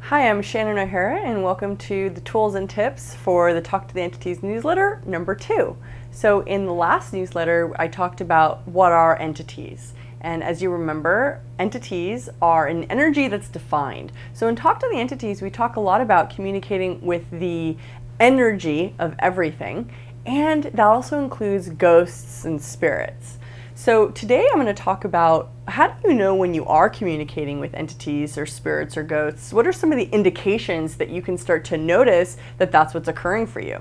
Hi, I'm Shannon O'Hara, and welcome to the tools and tips for the Talk to the Entities newsletter number 2. So in the last newsletter, I talked about what are entities. And as you remember, entities are an energy that's defined. So in Talk to the Entities, we talk a lot about communicating with the energy of everything, and that also includes ghosts and spirits. So today I'm going to talk about how do you know when you are communicating with entities or spirits or ghosts? What are some of the indications that you can start to notice that that's what's occurring for you?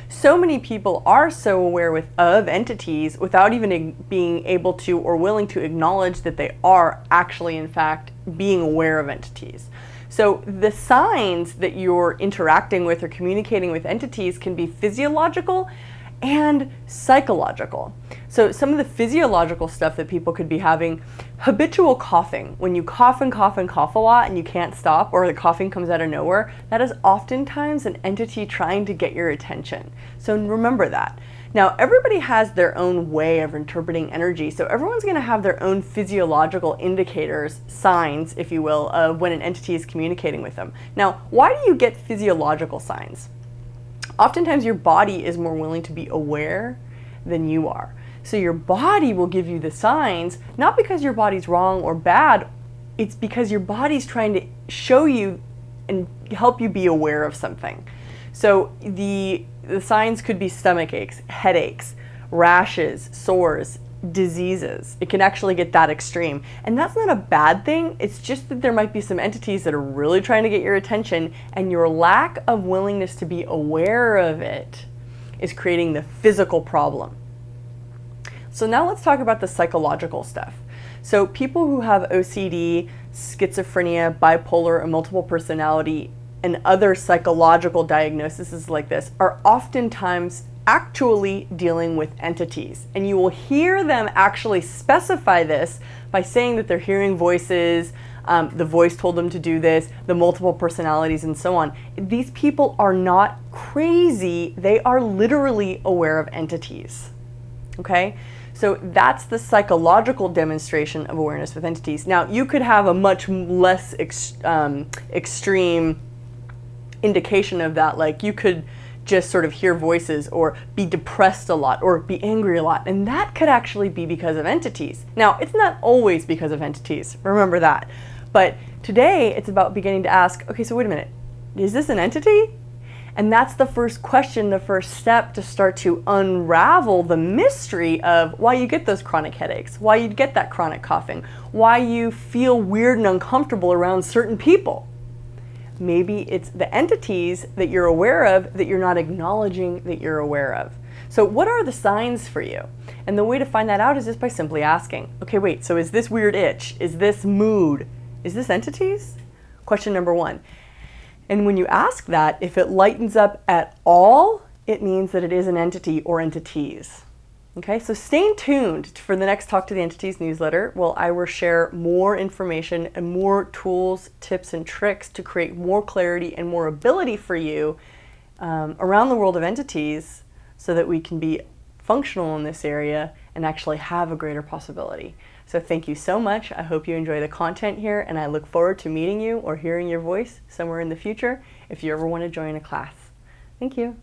So many people are so aware of entities without even being able to or willing to acknowledge that they are actually, in fact, being aware of entities. So the signs that you're interacting with or communicating with entities can be physiological and psychological. So some of the physiological stuff that people could be having, habitual coughing. When you cough and cough and cough a lot and you can't stop, or the coughing comes out of nowhere, that is oftentimes an entity trying to get your attention. So remember that. Now, everybody has their own way of interpreting energy, so everyone's going to have their own physiological indicators, signs, if you will, of when an entity is communicating with them. Now, why do you get physiological signs? Oftentimes your body is more willing to be aware than you are. So your body will give you the signs, not because your body's wrong or bad, it's because your body's trying to show you and help you be aware of something. So the signs could be stomach aches, headaches, rashes, sores, diseases. It can actually get that extreme. And that's not a bad thing. It's just that there might be some entities that are really trying to get your attention, and your lack of willingness to be aware of it is creating the physical problem. So now let's talk about the psychological stuff. So people who have OCD, schizophrenia, bipolar, and multiple personality, and other psychological diagnoses like this are oftentimes actually dealing with entities. And you will hear them actually specify this by saying that they're hearing voices, the voice told them to do this, the multiple personalities, and so on. These people are not crazy. They are literally aware of entities. Okay? So that's the psychological demonstration of awareness with entities. Now, you could have a much less extreme indication of that, like you could just sort of hear voices or be depressed a lot or be angry a lot, and that could actually be because of entities. Now, it's not always because of entities, remember that. But today it's about beginning to ask, okay, so wait a minute, is this an entity? And that's the first question, the first step to start to unravel the mystery of why you get those chronic headaches, why you get that chronic coughing, why you feel weird and uncomfortable around certain people. Maybe it's the entities that you're aware of that you're not acknowledging that you're aware of. So what are the signs for you? And the way to find that out is just by simply asking, okay, wait, so is this weird itch? Is this mood? Is this entities? Question number 1. And when you ask that, if it lightens up at all, it means that it is an entity or entities. Okay, so stay tuned for the next Talk to the Entities newsletter. Well, I will share more information and more tools, tips, and tricks to create more clarity and more ability for you around the world of entities so that we can be functional in this area and actually have a greater possibility. So thank you so much. I hope you enjoy the content here, and I look forward to meeting you or hearing your voice somewhere in the future if you ever want to join a class. Thank you.